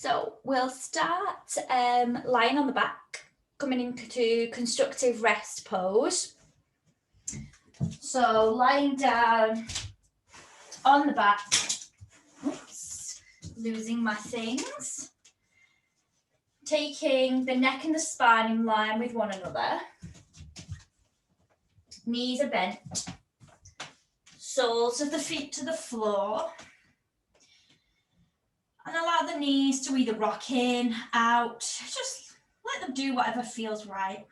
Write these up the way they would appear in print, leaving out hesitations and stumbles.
So we'll start lying on the back, coming into constructive rest pose. So lying down on the back, oops, losing my things. Taking the neck and the spine in line with one another. Knees are bent. Soles of the feet to the floor. And allow the knees to either rock in, out, just let them do whatever feels right.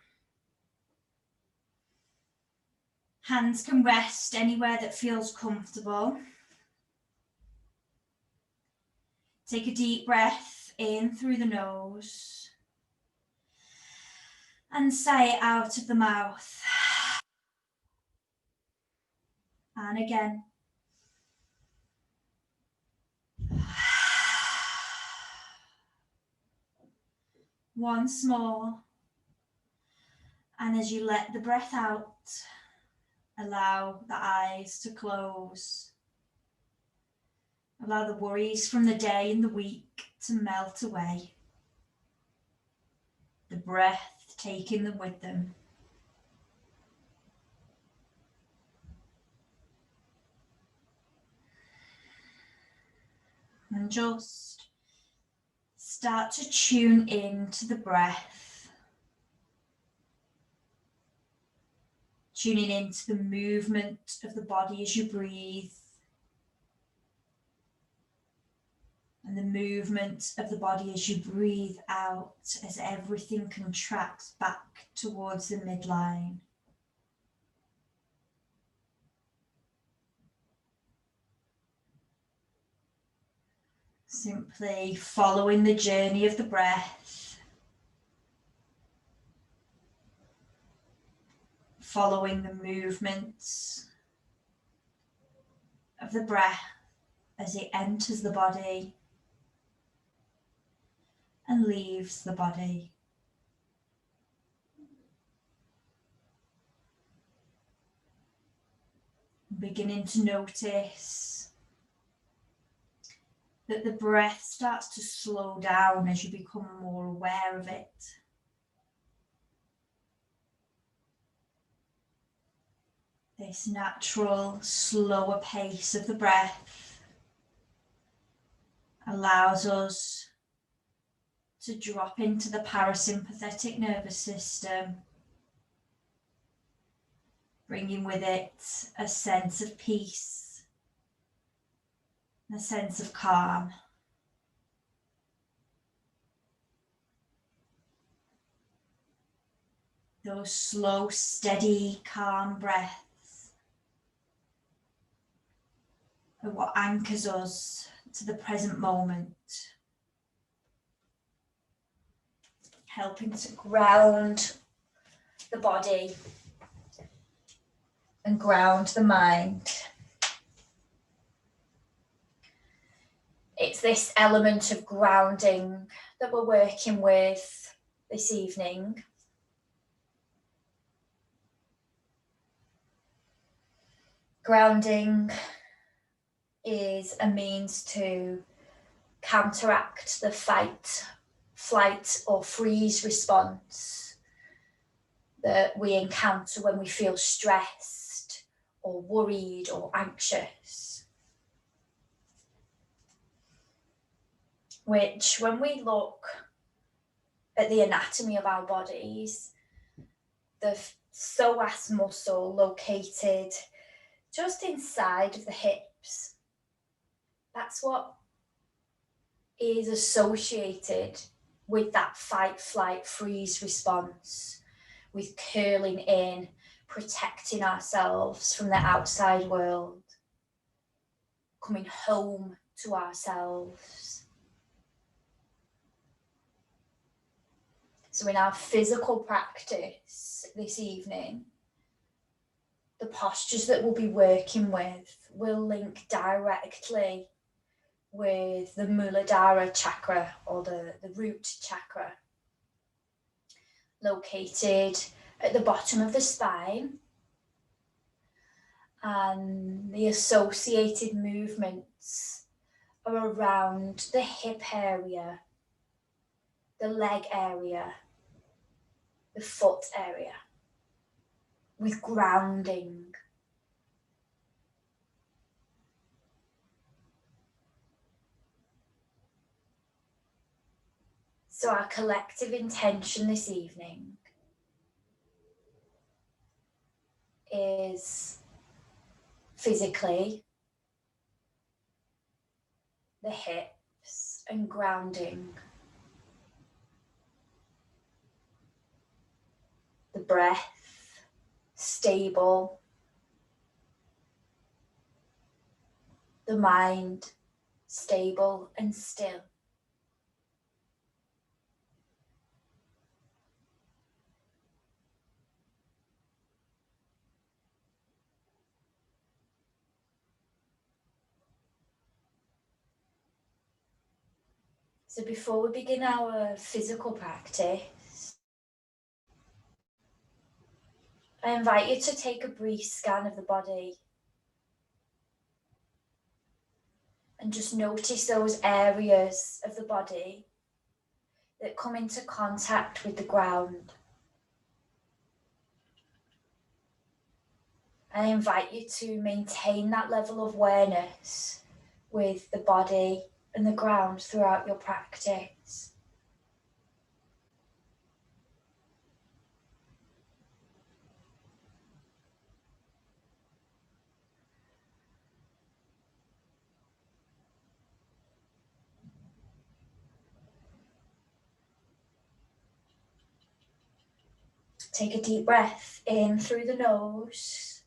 Hands can rest anywhere that feels comfortable. Take a deep breath in through the nose and sigh it out of the mouth. And again. Once more. And as you let the breath out, allow the eyes to close. Allow the worries from the day and the week to melt away. The breath taking them with them. And just start to tune in to the breath. Tuning into the movement of the body as you breathe. And the movement of the body as you breathe out, as everything contracts back towards the midline. Simply following the journey of the breath. Following the movements of the breath as it enters the body and leaves the body. Beginning to notice that the breath starts to slow down as you become more aware of it. This natural, slower pace of the breath allows us to drop into the parasympathetic nervous system, bringing with it a sense of peace, a sense of calm. Those slow, steady, calm breaths are what anchors us to the present moment, helping to ground the body and ground the mind. It's this element of grounding that we're working with this evening. Grounding is a means to counteract the fight, flight, or freeze response that we encounter when we feel stressed or worried or anxious. Which, when we look at the anatomy of our bodies, the psoas muscle located just inside of the hips, that's what is associated with that fight, flight, freeze response, with curling in, protecting ourselves from the outside world, coming home to ourselves. So in our physical practice this evening, the postures that we'll be working with will link directly with the Muladhara chakra, or the root chakra, located at the bottom of the spine, and the associated movements are around the hip area the leg area, the foot area, with grounding. So our collective intention this evening is physically the hips and grounding, the breath stable, the mind stable and still. So before we begin our physical practice, I invite you to take a brief scan of the body and just notice those areas of the body that come into contact with the ground. I invite you to maintain that level of awareness with the body and the ground throughout your practice. Take a deep breath in through the nose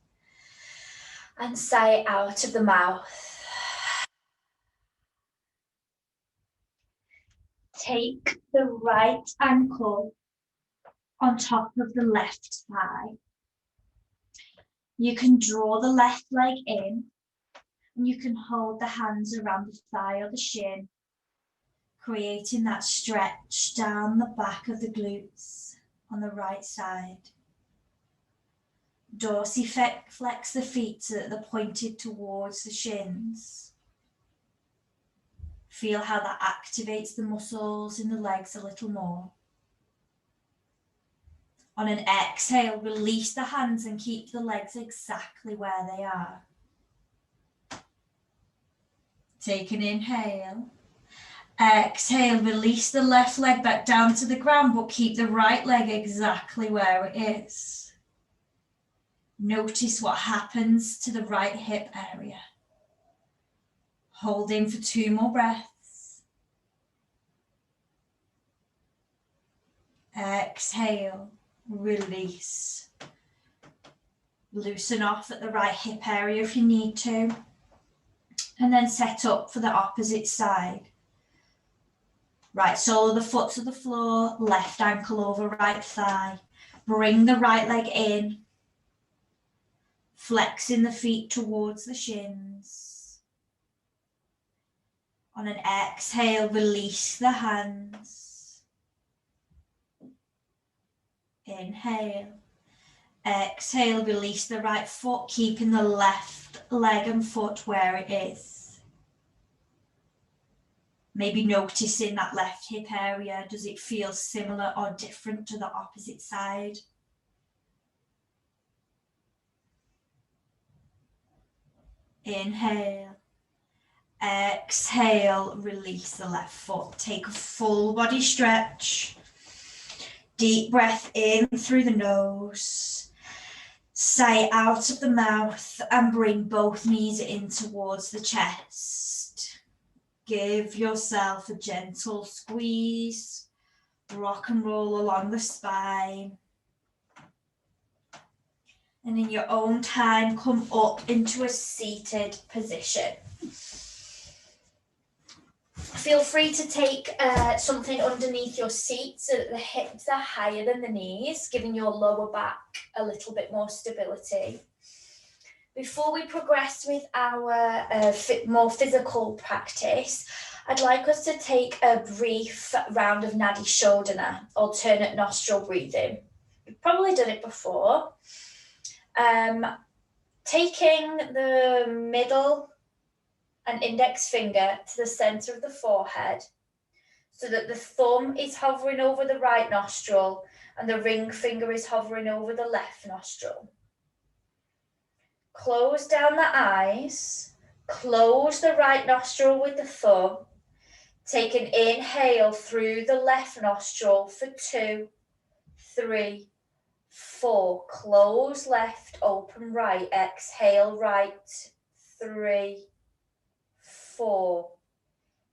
and sigh out of the mouth. Take the right ankle on top of the left thigh. You can draw the left leg in and you can hold the hands around the thigh or the shin, creating that stretch down the back of the glutes on the right side. Dorsiflex the feet so that they're pointed towards the shins. Feel how that activates the muscles in the legs a little more. On an exhale, release the hands and keep the legs exactly where they are. Take an inhale. Exhale, release the left leg back down to the ground, but keep the right leg exactly where it is. Notice what happens to the right hip area. Hold in for 2 more breaths. Exhale, release. Loosen off at the right hip area if you need to. And then set up for the opposite side. Right sole of the foot to the floor, left ankle over right thigh. Bring the right leg in. Flexing the feet towards the shins. On an exhale, release the hands. Inhale. Exhale, release the right foot, keeping the left leg and foot where it is. Maybe noticing that left hip area. Does it feel similar or different to the opposite side? Inhale. Exhale, release the left foot. Take a full body stretch. Deep breath in through the nose. Sigh out of the mouth and bring both knees in towards the chest. Give yourself a gentle squeeze. Rock and roll along the spine. And in your own time, come up into a seated position. Feel free to take something underneath your seat so that the hips are higher than the knees, giving your lower back a little bit more stability. Before we progress with our more physical practice, I'd like us to take a brief round of Nadi Shodhana, alternate nostril breathing. You've probably done it before. Taking the middle and index finger to the center of the forehead, so that the thumb is hovering over the right nostril and the ring finger is hovering over the left nostril. Close down the eyes, close the right nostril with the thumb. Take an inhale through the left nostril for 2, 3, 4. Close left, open right. Exhale right, 3, 4.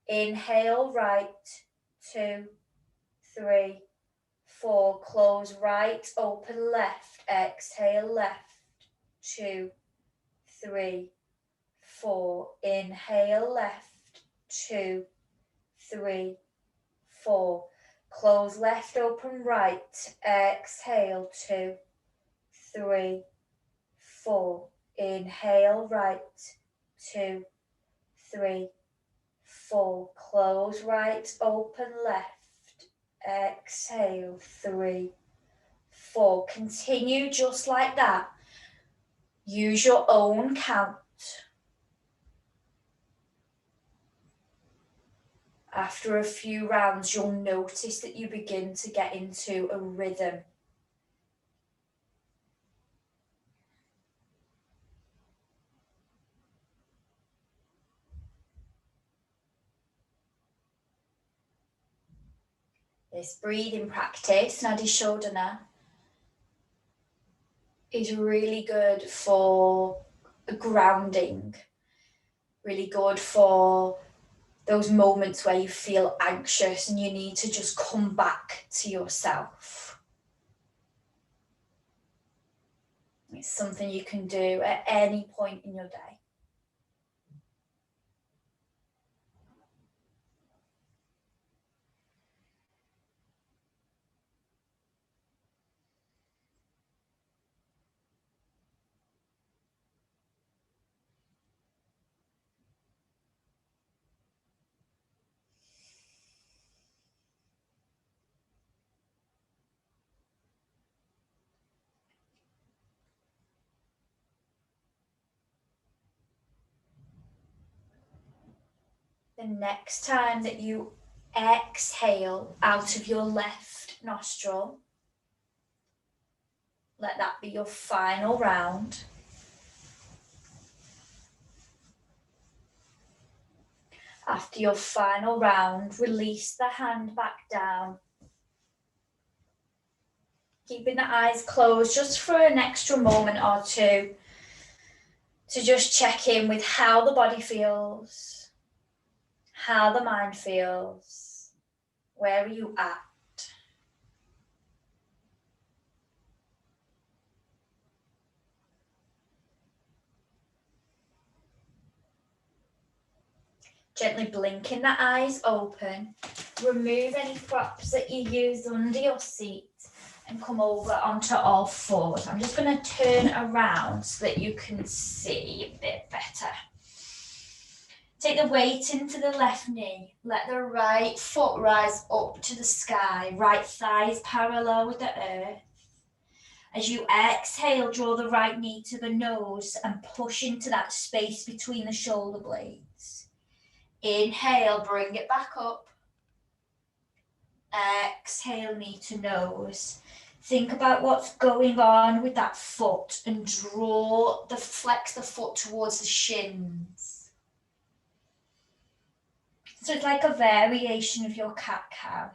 Inhale right, 2, 3, 4. Close right, open left. Exhale left, 2, 3, 4. Inhale left, 2, 3, 4. Close left, open right. Exhale, 2, 3, 4. Inhale right, 2, 3, 4. Close right, open left. Exhale, 3, 4. Continue just like that. Use your own count. After a few rounds, you'll notice that you begin to get into a rhythm. This breathing practice, Nadi Shodhana, is really good for grounding, really good for those moments where you feel anxious and you need to just come back to yourself. It's something you can do at any point in your day. The next time that you exhale out of your left nostril, let that be your final round. After your final round, release the hand back down. Keeping the eyes closed just for an extra moment or two to just check in with how the body feels, how the mind feels, where are you at? Gently blinking the eyes open. Remove any props that you used under your seat and come over onto all fours. I'm just going to turn around so that you can see a bit better. Take the weight into the left knee. Let the right foot rise up to the sky. Right thigh is parallel with the earth. As you exhale, draw the right knee to the nose and push into that space between the shoulder blades. Inhale, bring it back up. Exhale, knee to nose. Think about what's going on with that foot and flex the foot towards the shins. So it's like a variation of your cat-cow.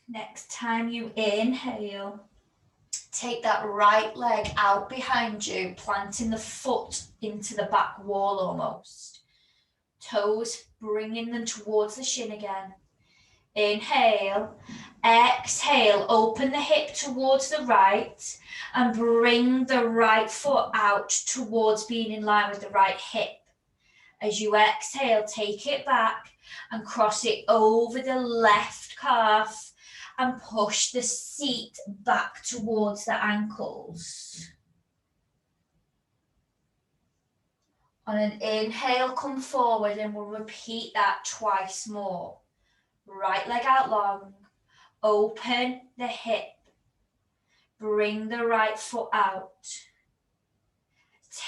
Next time you inhale, take that right leg out behind you, planting the foot into the back wall almost. Toes, bringing them towards the shin again. Inhale, exhale, open the hip towards the right and bring the right foot out towards being in line with the right hip. As you exhale, take it back and cross it over the left calf and push the seat back towards the ankles. On an inhale, come forward and we'll repeat that twice more. Right leg out long, open the hip, Bring the right foot out.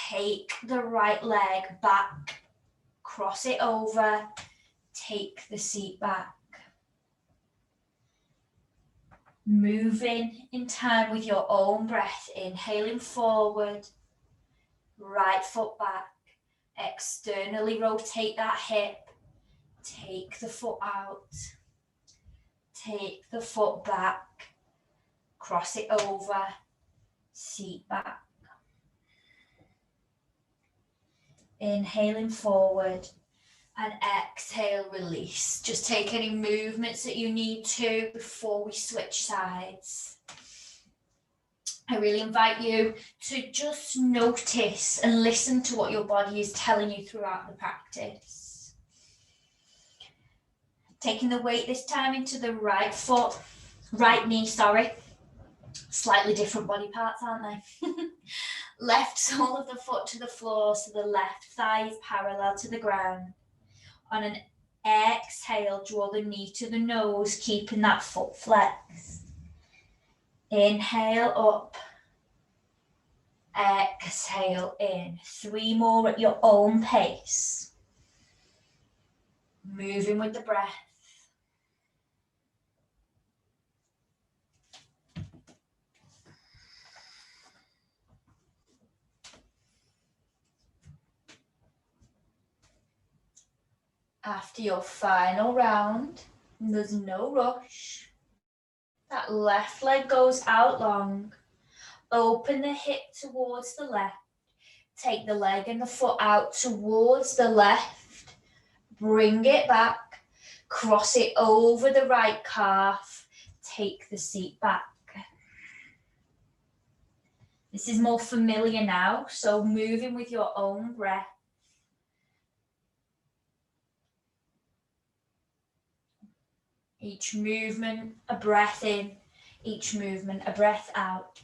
Take the right leg back. Cross it over. Take the seat back. Moving in time with your own breath. Inhaling forward. Right foot back. Externally rotate that hip. Take the foot out. Take the foot back. Cross it over. Seat back. Inhaling forward and exhale, release. Just take any movements that you need to before we switch sides. I really invite you to just notice and listen to what your body is telling you throughout the practice. Taking the weight this time into the right foot, right knee, sorry. Slightly different body parts, aren't they? Left sole of the foot to the floor, so the left thigh is parallel to the ground. On an exhale, draw the knee to the nose, keeping that foot flexed. Inhale up. Exhale in. 3 more at your own pace. Moving with the breath. After your final round, there's no rush. That left leg goes out long. Open the hip towards the left. Take the leg and the foot out towards the left. Bring it back. Cross it over the right calf. Take the seat back. This is more familiar now, so moving with your own breath. Each movement, a breath in. Each movement, a breath out.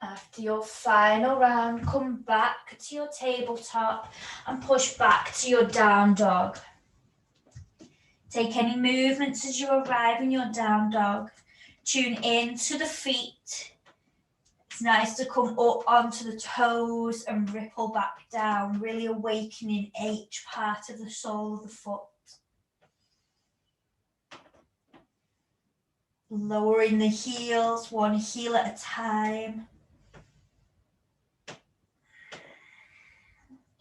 After your final round, come back to your tabletop and push back to your down dog. Take any movements as you arrive in your down dog. Tune in to the feet. It's nice to come up onto the toes and ripple back down, really awakening each part of the sole of the foot. Lowering the heels, one heel at a time.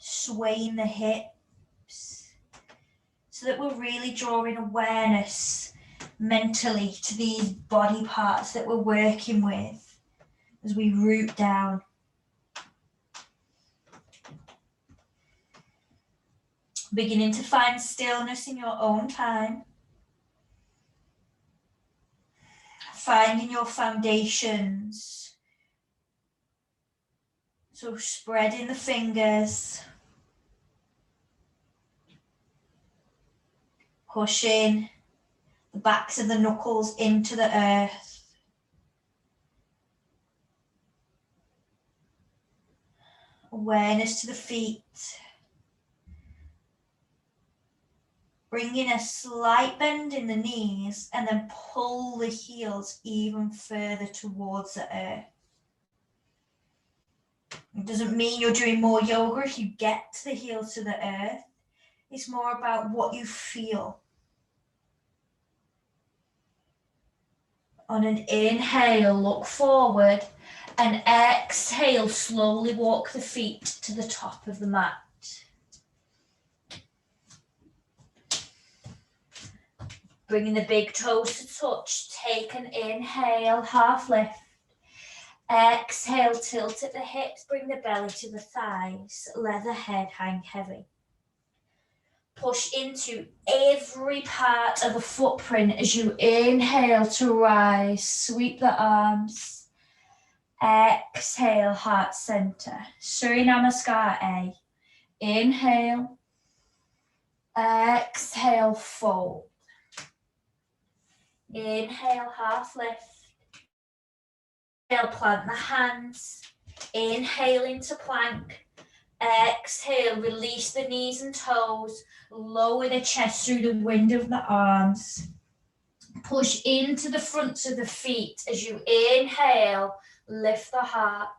Swaying the hips so that we're really drawing awareness mentally to these body parts that we're working with as we root down. Beginning to find stillness in your own time. Finding your foundations. So spreading the fingers. Pushing the backs of the knuckles into the earth. Awareness to the feet. Bringing a slight bend in the knees and then pull the heels even further towards the earth. It doesn't mean you're doing more yoga if you get the heels to the earth. It's more about what you feel. On an inhale, look forward, and exhale, slowly walk the feet to the top of the mat. Bringing the big toes to touch, take an inhale, half lift. Exhale, tilt at the hips, bring the belly to the thighs, let the head hang heavy. Push into every part of the footprint as you inhale to rise. Sweep the arms. Exhale, heart center. Surya Namaskar A. Inhale. Exhale, fold. Inhale, half lift. Inhale, plant the hands. Inhale into plank. Exhale, release the knees and toes. Lower the chest through the wind of the arms. Push into the fronts of the feet as you inhale, lift the heart.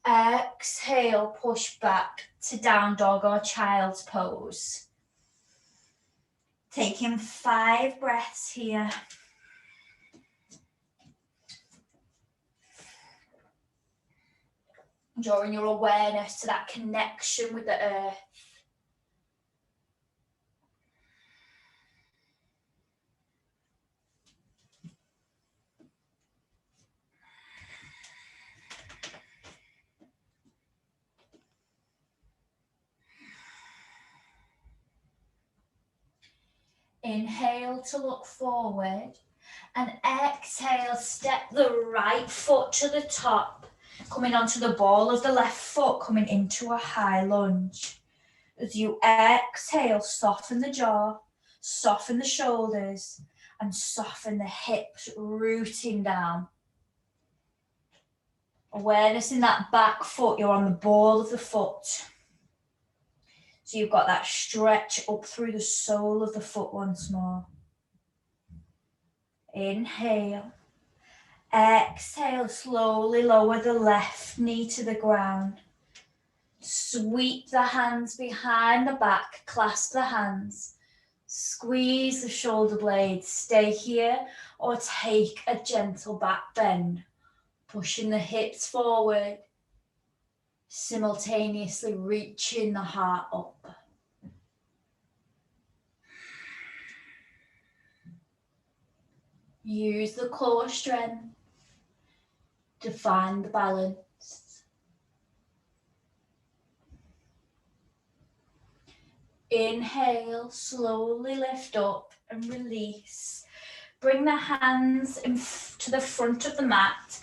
Exhale, push back to down dog or child's pose. Taking 5 breaths here. Drawing your awareness to that connection with the earth. Inhale to look forward and exhale, step the right foot to the top, coming onto the ball of the left foot, coming into a high lunge. As you exhale, soften the jaw, soften the shoulders, and soften the hips, rooting down. Awareness in that back foot, you're on the ball of the foot. So you've got that stretch up through the sole of the foot once more. Inhale. Exhale, slowly lower the left knee to the ground. Sweep the hands behind the back, clasp the hands. Squeeze the shoulder blades, stay here or take a gentle back bend. Pushing the hips forward, simultaneously reaching the heart up. Use the core strength to find the balance. Inhale, slowly lift up and release. Bring the hands to the front of the mat.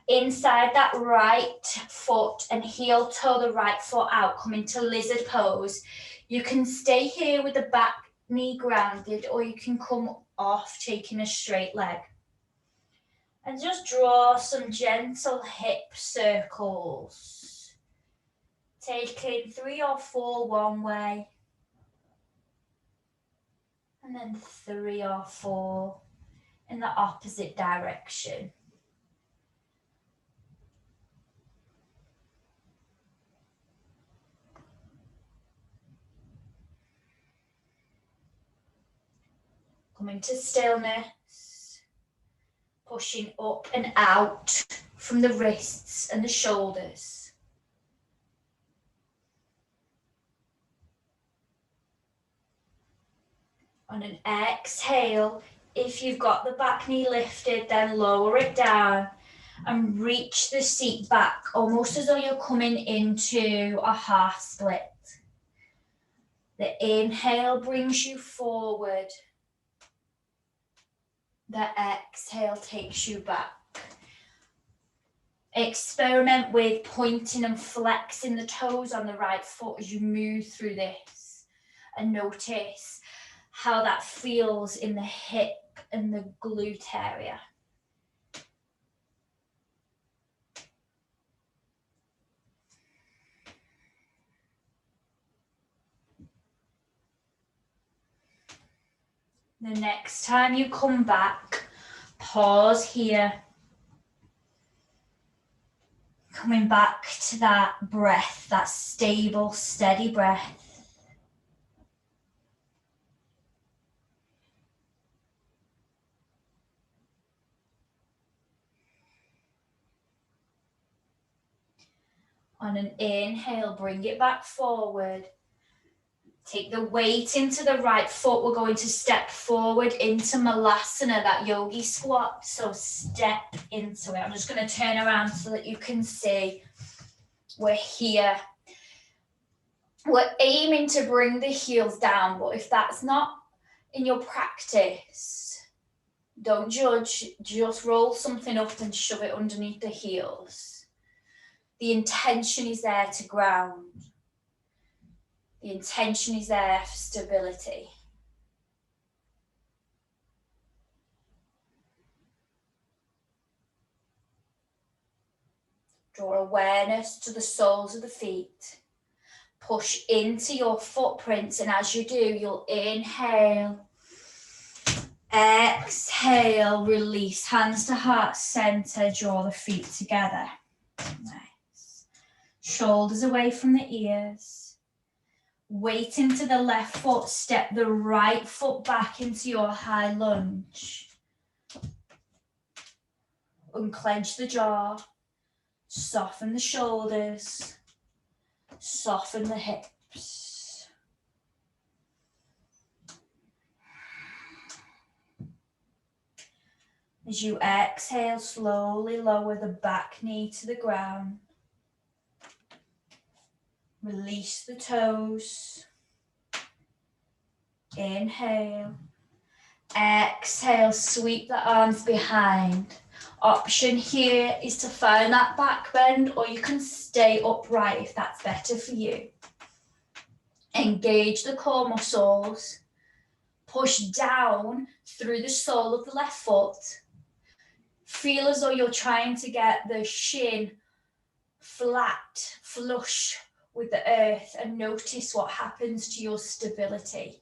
Inside that right foot and heel toe the right foot out, come into lizard pose. You can stay here with the back knee grounded, or you can come off taking a straight leg. And just draw some gentle hip circles. Taking 3 or 4 one way. And then 3 or 4 in the opposite direction. Coming to stillness, pushing up and out from the wrists and the shoulders. On an exhale, if you've got the back knee lifted, then lower it down and reach the seat back, almost as though you're coming into a half split. The inhale brings you forward. The exhale takes you back. Experiment with pointing and flexing the toes on the right foot as you move through this. And notice how that feels in the hip and the glute area. The next time you come back, pause here. Coming back to that breath, that stable, steady breath. On an inhale, bring it back forward. Take the weight into the right foot. We're going to step forward into Malasana, that yogi squat. So step into it. I'm just going to turn around so that you can see we're here. We're aiming to bring the heels down, but if that's not in your practice, don't judge. Just roll something up and shove it underneath the heels. The intention is there to ground. The intention is there for stability. Draw awareness to the soles of the feet. Push into your footprints, and as you do, you'll inhale. Exhale, release. Hands to heart center, draw the feet together. Nice. Shoulders away from the ears. Weight into the left foot, step the right foot back into your high lunge. Unclench the jaw. Soften the shoulders. Soften the hips. As you exhale, slowly lower the back knee to the ground. Release the toes. Inhale. Exhale, sweep the arms behind. Option here is to find that back bend, or you can stay upright if that's better for you. Engage the core muscles. Push down through the sole of the left foot. Feel as though you're trying to get the shin flat, flush with the earth, and notice what happens to your stability.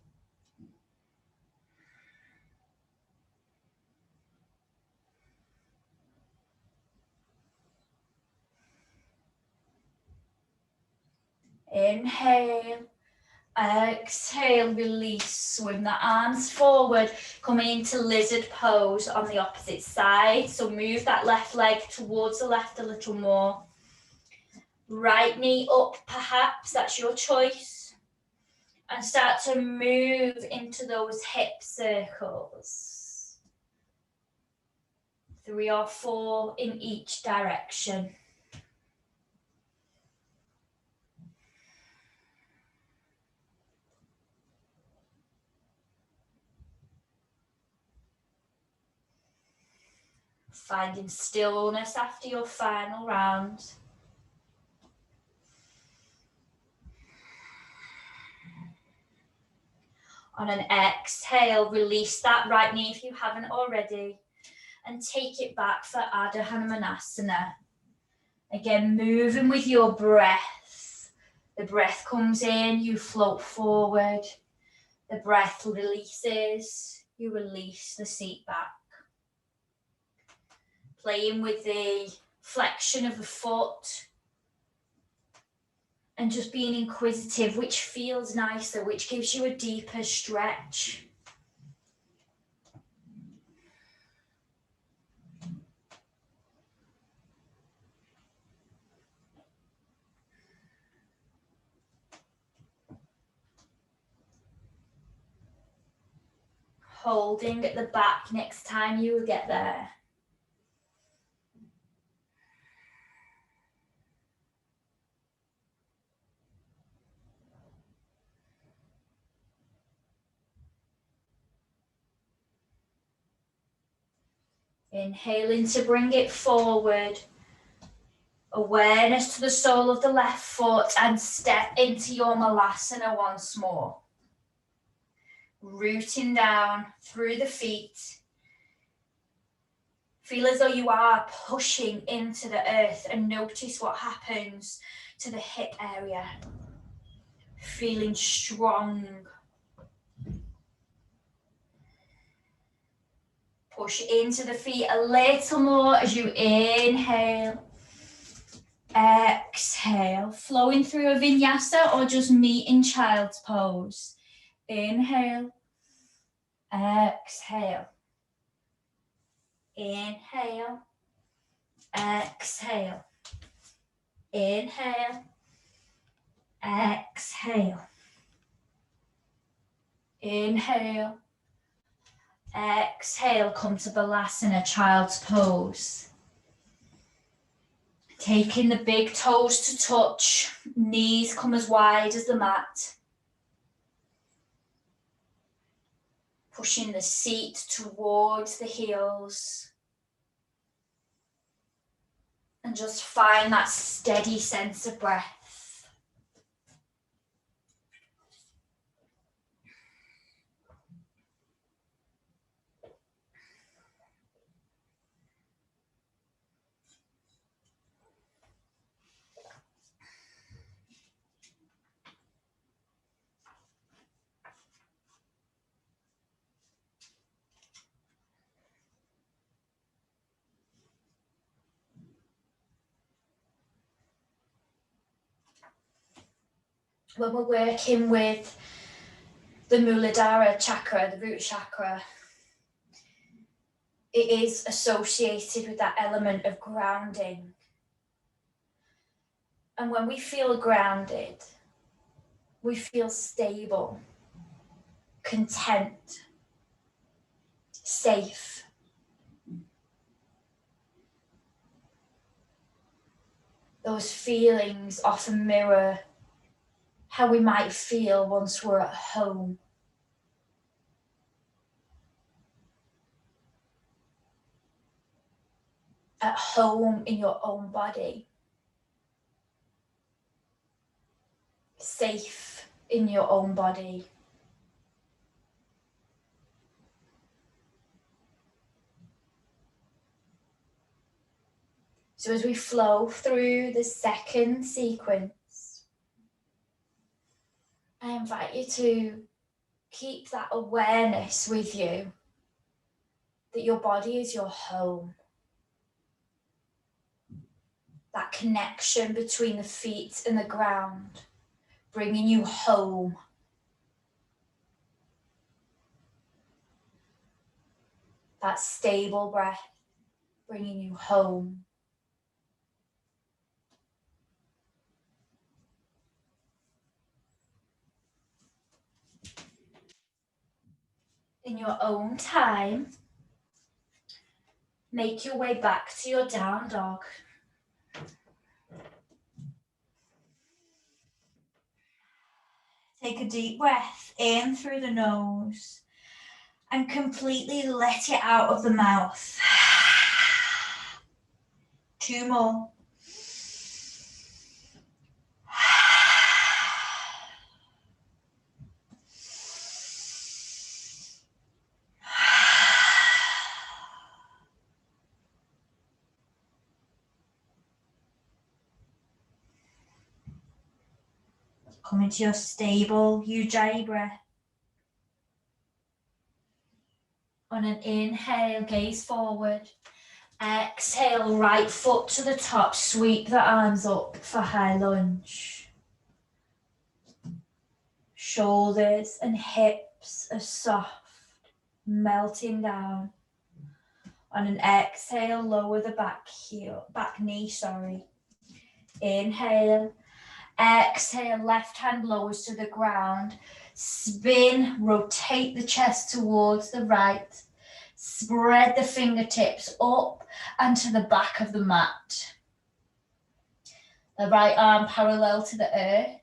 Inhale, exhale, release. Swing the arms forward, coming into lizard pose on the opposite side. So move that left leg towards the left a little more. Right knee up perhaps, that's your choice. And start to move into those hip circles. 3 or 4 in each direction. Finding stillness after your final round. On an exhale, release that right knee if you haven't already, and take it back for Ardha Hanumanasana. Again, moving with your breath. The breath comes in, you float forward. The breath releases, you release the seat back. Playing with the flexion of the foot and just being inquisitive, which feels nicer, which gives you a deeper stretch. Holding at the back next time you get there. Inhaling to bring it forward. Awareness to the sole of the left foot and step into your Malasana once more. Rooting down through the feet. Feel as though you are pushing into the earth and notice what happens to the hip area. Feeling strong. Push into the feet a little more as you inhale. Exhale, flowing through a vinyasa or just meet in child's pose. Inhale. Exhale. Inhale. Exhale. Inhale. Exhale. Inhale. Exhale, come to Balasana, child's pose. Taking the big toes to touch, knees come as wide as the mat. Pushing the seat towards the heels. And just find that steady sense of breath. when we're working with the Muladhara chakra, the root chakra, it is associated with that element of grounding. And when we feel grounded, we feel stable, content, safe. Those feelings often mirror how we might feel once we're at home. At home in your own body. Safe in your own body. So as we flow through the second sequence, I invite you to keep that awareness with you that your body is your home. That connection between the feet and the ground, bringing you home. That stable breath, bringing you home. In your own time, make your way back to your down dog. Take a deep breath in through the nose and completely let it out of the mouth. 2 more. Come into your stable Ujjayi breath. On an inhale, gaze forward. Exhale, right foot to the top, sweep the arms up for high lunge. Shoulders and hips are soft, melting down. On an exhale, lower the back knee. Inhale. Exhale, left hand lowers to the ground. Spin, rotate the chest towards the right. Spread the fingertips up and to the back of the mat. The right arm parallel to the earth.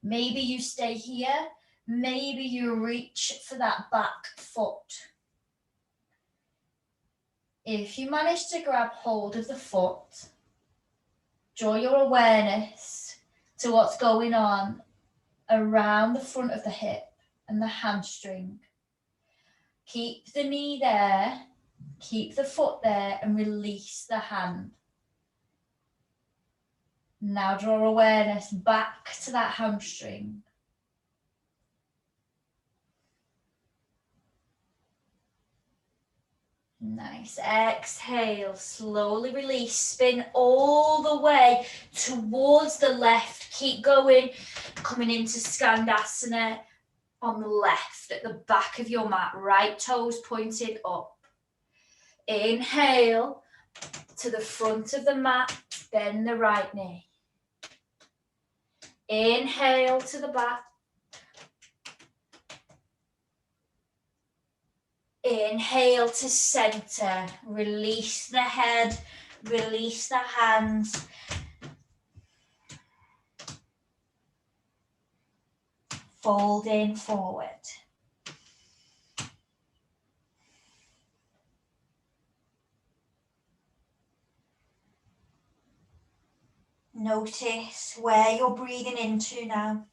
Maybe you stay here. Maybe you reach for that back foot. If you manage to grab hold of the foot, draw your awareness to what's going on around the front of the hip and the hamstring. Keep the knee there, keep the foot there, and release the hand. Now draw awareness back to that hamstring. Nice. Exhale, slowly release, spin all the way towards the left. Keep going, coming into Skandasana on the left at the back of your mat, right toes pointed up. Inhale to the front of the mat, bend the right knee. Inhale to the back. Inhale to center, release the head, release the hands. Folding forward. Notice where you're breathing into now.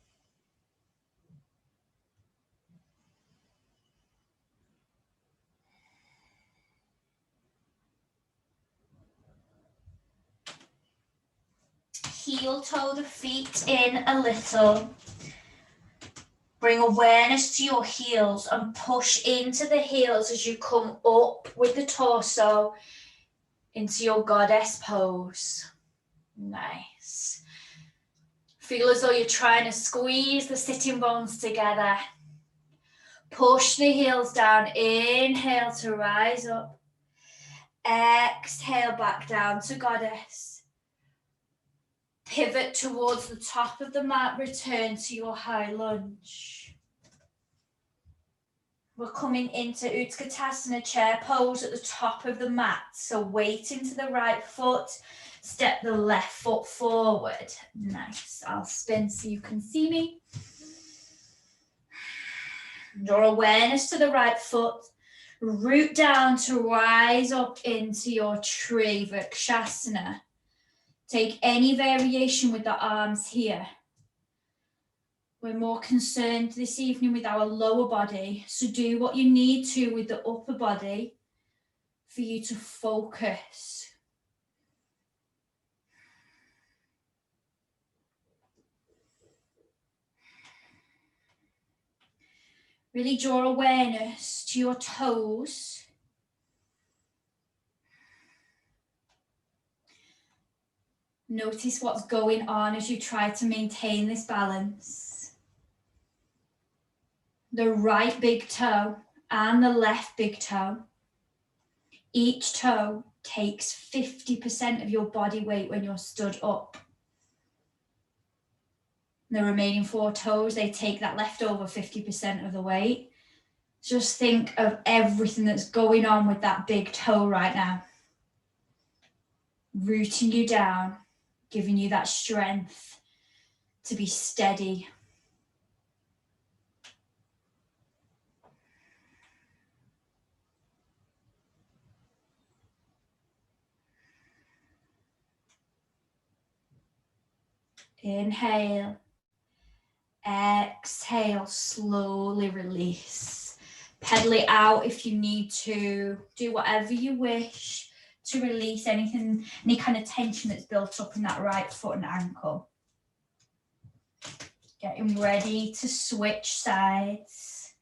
Heel toe the feet in a little. Bring awareness to your heels and push into the heels as you come up with the torso into your goddess pose. Nice. Feel as though you're trying to squeeze the sitting bones together. Push the heels down. Inhale to rise up. Exhale back down to goddess. Pivot towards the top of the mat. Return to your high lunge. We're coming into Utkatasana chair pose at the top of the mat. So weight into the right foot. Step the left foot forward. Nice. I'll spin so you can see me. Draw awareness to the right foot. Root down to rise up into your tree, Vrikshasana. Take any variation with the arms here. We're more concerned this evening with our lower body, so do what you need to with the upper body for you to focus. Really draw awareness to your toes. Notice what's going on as you try to maintain this balance. The right big toe and the left big toe. Each toe takes 50% of your body weight when you're stood up. The remaining 4 toes, they take that leftover 50% of the weight. Just think of everything that's going on with that big toe right now. Rooting you down, giving you that strength to be steady. Inhale. Exhale, slowly release. Pedal it out if you need to. Do whatever you wish to release anything, any kind of tension that's built up in that right foot and ankle. Getting ready to switch sides.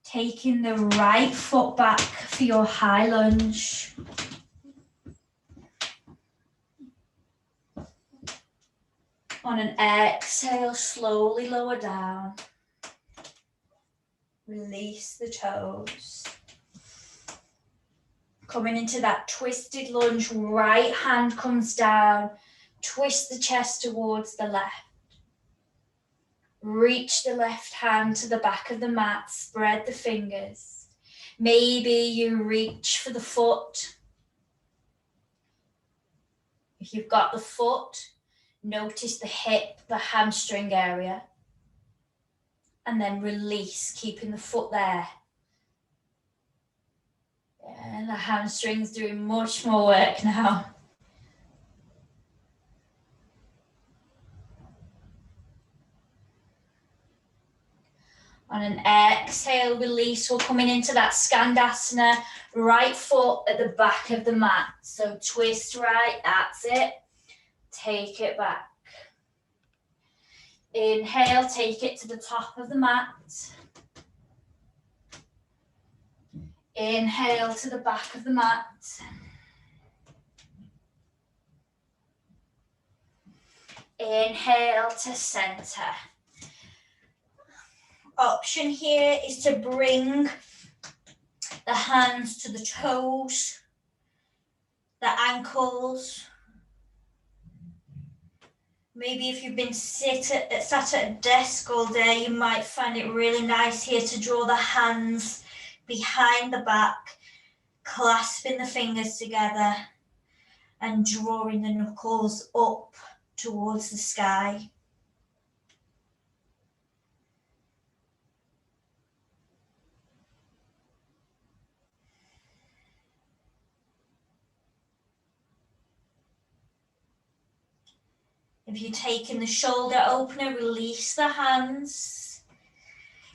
Taking the right foot back for your high lunge. On an exhale, slowly lower down. Release the toes. Coming into that twisted lunge, right hand comes down. Twist the chest towards the left. Reach the left hand to the back of the mat. Spread the fingers. Maybe you reach for the foot. If you've got the foot, notice the hip, the hamstring area. And then release, keeping the foot there. And the hamstring's doing much more work now. On an exhale, release. We're coming into that Skandasana, right foot at the back of the mat. So twist right, that's it. Take it back. Inhale, take it to the top of the mat. Inhale to the back of the mat. Inhale to center. Option here is to bring the hands to the toes, the ankles. Maybe if you've been sat at a desk all day, you might find it really nice here to draw the hands behind the back, clasping the fingers together and drawing the knuckles up towards the sky. If you're taking the shoulder opener, release the hands.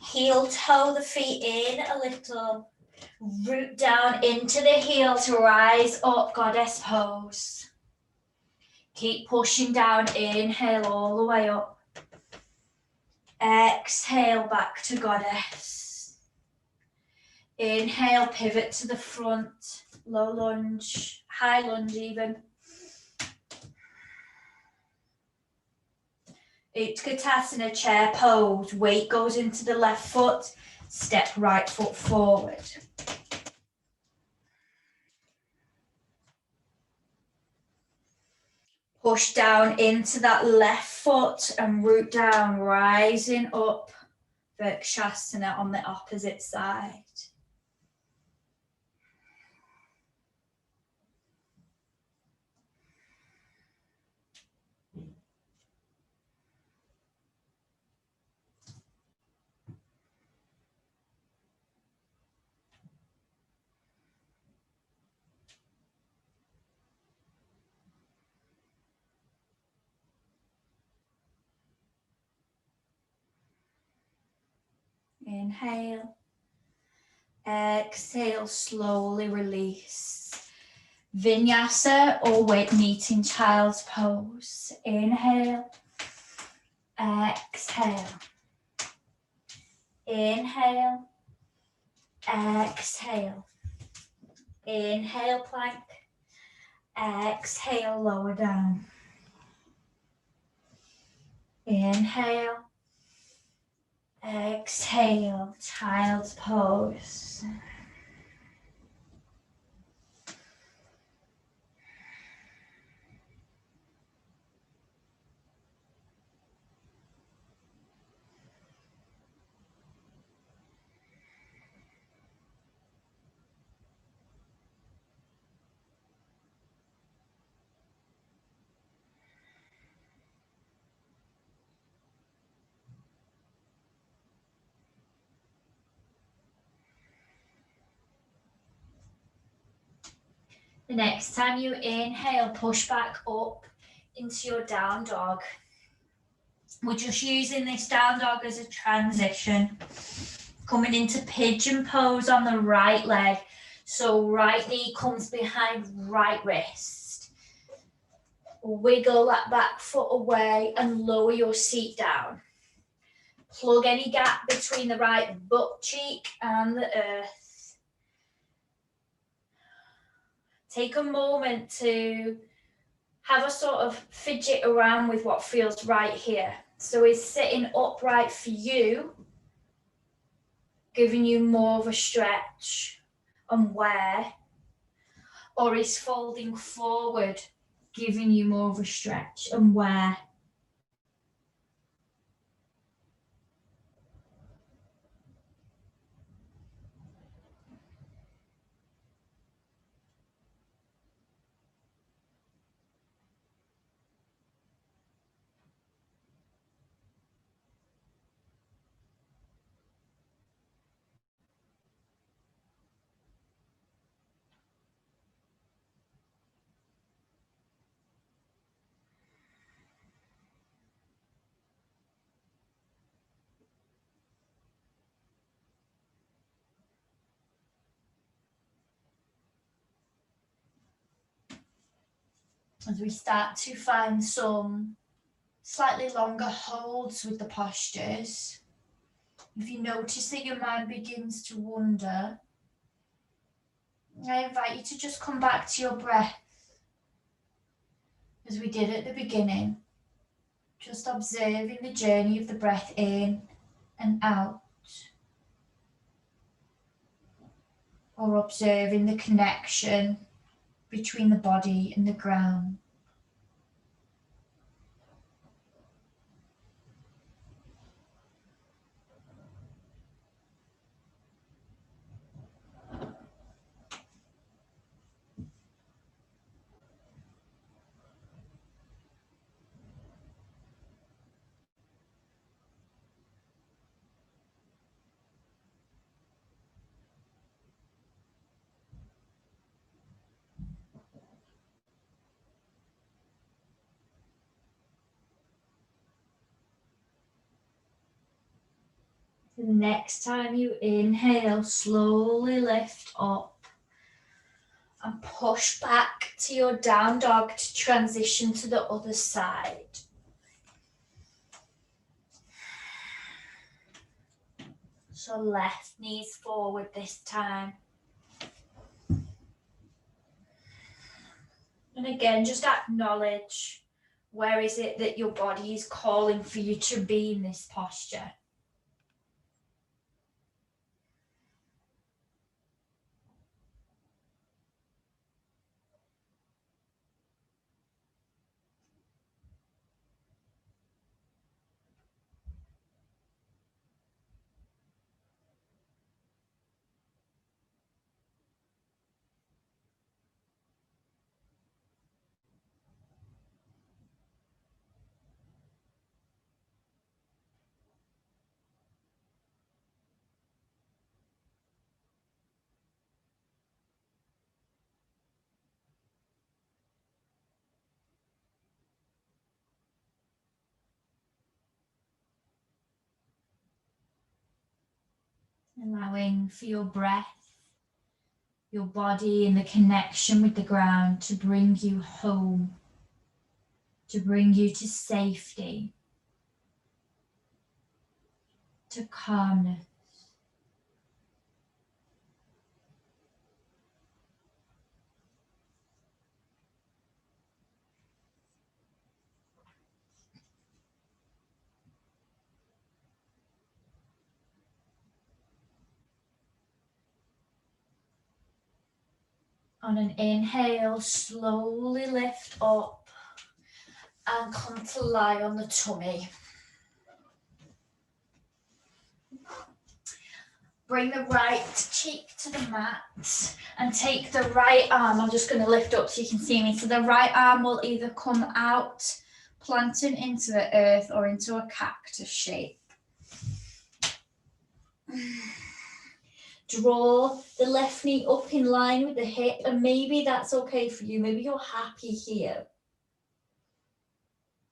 Heel toe the feet in a little. Root down into the heel to rise up, goddess pose. Keep pushing down, inhale all the way up. Exhale back to goddess. Inhale, pivot to the front, low lunge, high lunge even. Utkatasana chair pose. Weight goes into the left foot. Step right foot forward. Push down into that left foot and root down, rising up. Vrikshasana on the opposite side. Inhale. Exhale, slowly release. Vinyasa or weight meeting child's pose. Inhale. Exhale. Inhale. Exhale. Inhale, plank. Exhale, lower down. Inhale. Exhale, child's pose. The next time you inhale, push back up into your down dog. We're just using this down dog as a transition. Coming into pigeon pose on the right leg. So right knee comes behind right wrist. Wiggle that back foot away and lower your seat down. Plug any gap between the right butt cheek and the earth. Take a moment to have a sort of fidget around with what feels right here. So is sitting upright for you, giving you more of a stretch and wear, or is folding forward, giving you more of a stretch and wear? As we start to find some slightly longer holds with the postures, if you notice that your mind begins to wander, I invite you to just come back to your breath as we did at the beginning, just observing the journey of the breath in and out, or observing the connection between the body and the ground. The next time you inhale, slowly lift up and push back to your down dog to transition to the other side. So left knees forward this time. And again, just acknowledge Where is it that your body is calling for you to be in this posture? Allowing for your breath, your body and the connection with the ground to bring you home, to bring you to safety, to calmness. On an inhale, slowly lift up and come to lie on the tummy. Bring the right cheek to the mat and take the right arm. I'm just going to lift up so you can see me. So the right arm will either come out, planting into the earth, or into a cactus shape. Draw the left knee up in line with the hip, and maybe that's okay for you. Maybe you're happy here.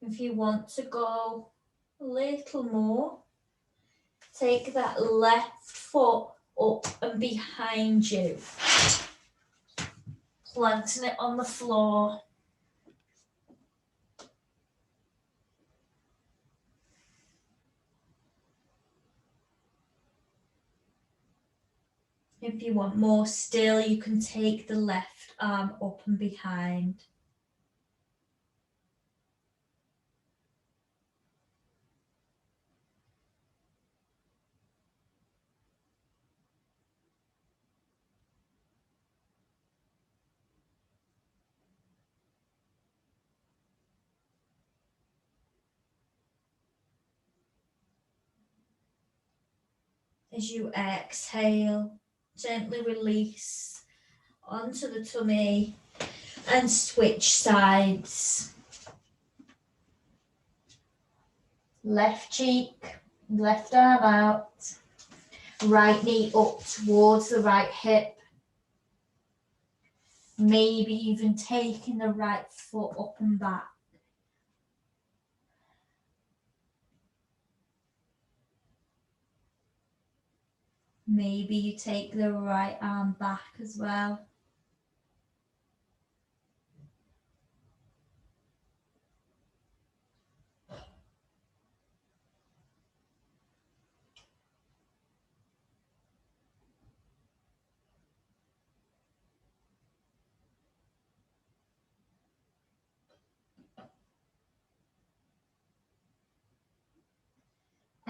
If you want to go a little more, take that left foot up and behind you, planting it on the floor. If you want more still, you can take the left arm up and behind. As you exhale, gently release onto the tummy and switch sides. Left cheek, left arm out, right knee up towards the right hip. Maybe even taking the right foot up and back. Maybe you take the right arm back as well.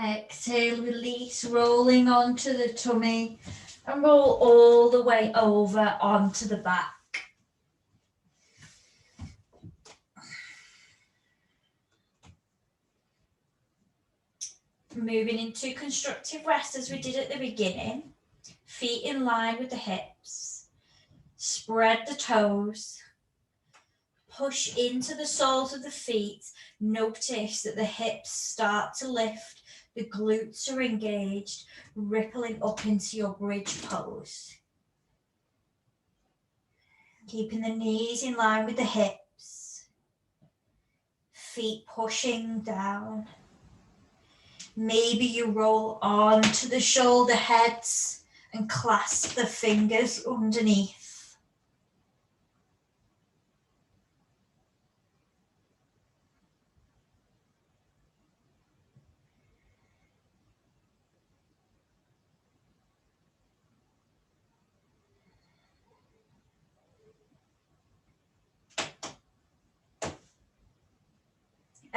Exhale, release, rolling onto the tummy and roll all the way over onto the back. Moving into constructive rest as we did at the beginning. Feet in line with the hips. Spread the toes. Push into the soles of the feet. Notice that the hips start to lift. The glutes are engaged, rippling up into your bridge pose. Keeping the knees in line with the hips. Feet pushing down. Maybe you roll onto the shoulder heads and clasp the fingers underneath.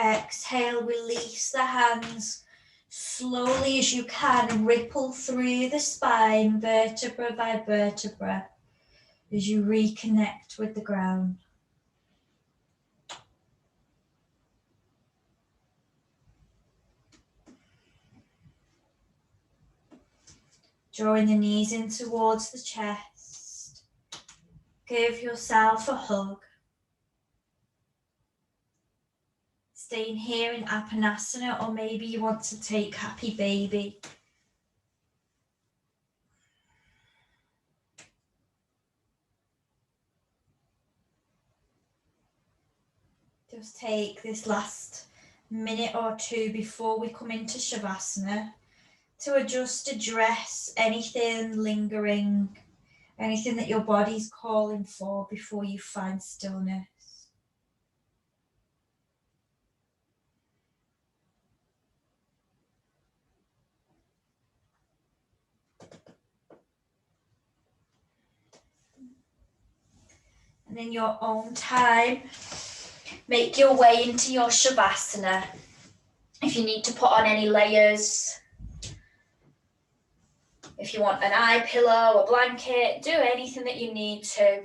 exhale, release the hands slowly as you can, ripple through the spine, vertebra by vertebra, as you reconnect with the ground. Drawing the knees in towards the chest. Give yourself a hug. Staying here in Apanasana, or maybe you want to take Happy Baby. Just take this last minute or two before we come into Shavasana to just address anything lingering, anything that your body's calling for before you find stillness. And in your own time, make your way into your Shavasana. If you need to put on any layers, if you want an eye pillow, a blanket, do anything that you need to.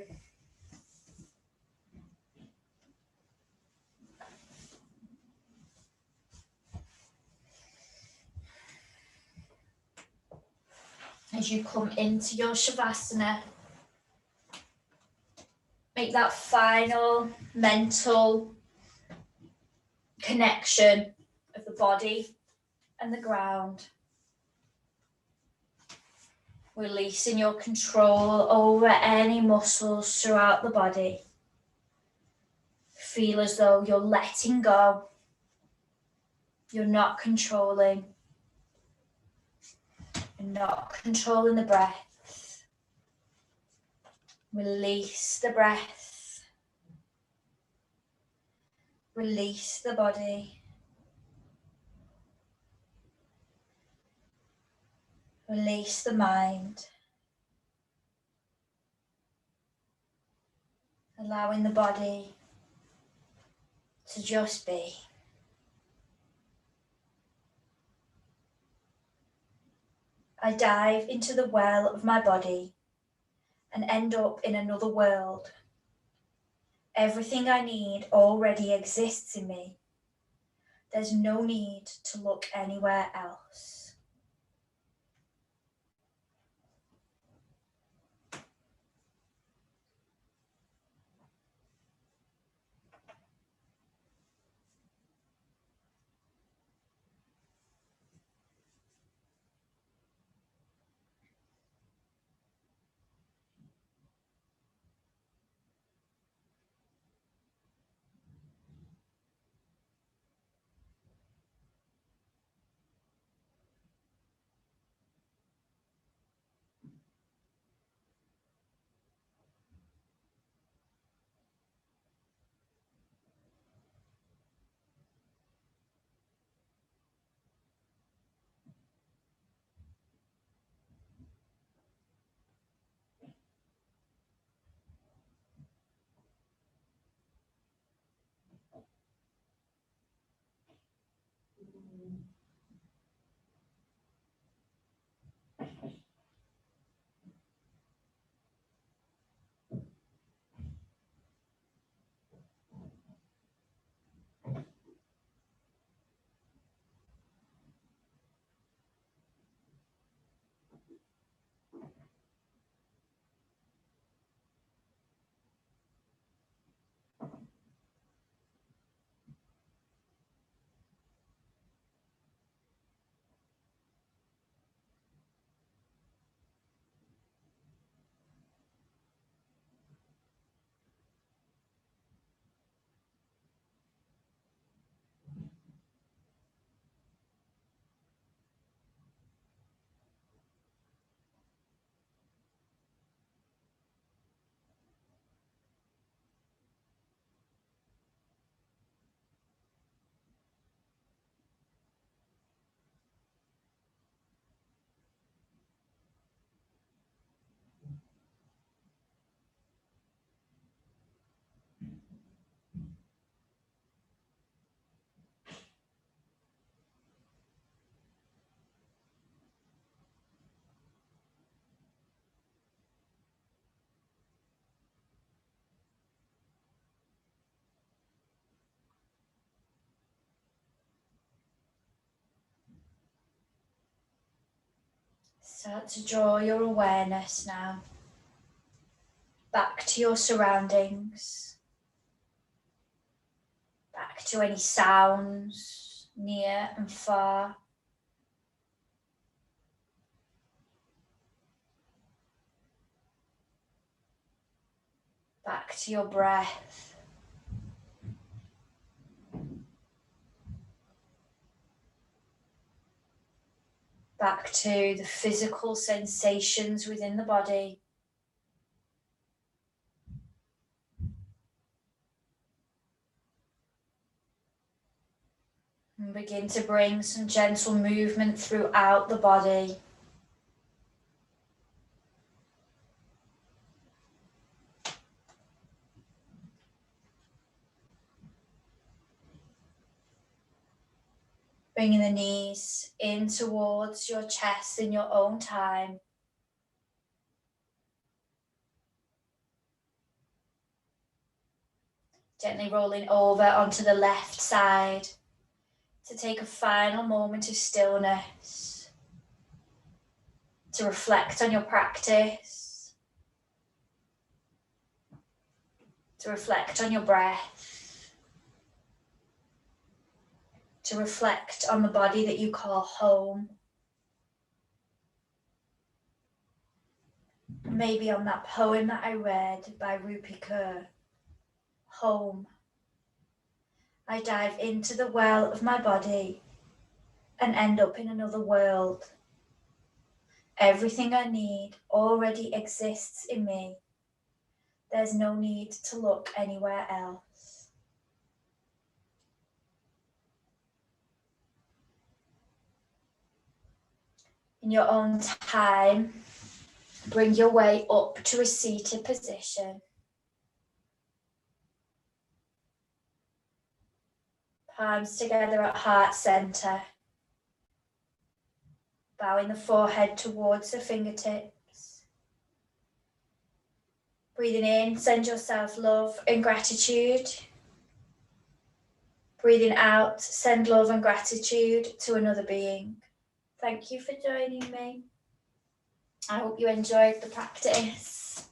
As you come into your Shavasana, make that final mental connection of the body and the ground. Releasing your control over any muscles throughout the body. Feel as though you're letting go. You're not controlling. You're not controlling the breath. Release the breath. Release the body. Release the mind. Allowing the body to just be. I dive into the well of my body and end up in another world. Everything I need already exists in me. There's no need to look anywhere else. Start to draw your awareness now back to your surroundings, back to any sounds near and far. Back to your breath. Back to the physical sensations within the body. And begin to bring some gentle movement throughout the body. Bringing the knees in towards your chest in your own time. Gently rolling over onto the left side to take a final moment of stillness, to reflect on your practice, to reflect on your breath, to reflect on the body that you call home. Maybe on that poem that I read by Rupi Kaur, Home. I dive into the well of my body and end up in another world. Everything I need already exists in me. There's no need to look anywhere else. In your own time, bring your way up to a seated position. Palms together at heart center. Bowing the forehead towards the fingertips. Breathing in, send yourself love and gratitude. Breathing out, send love and gratitude to another being. Thank you for joining me. I hope you enjoyed the practice.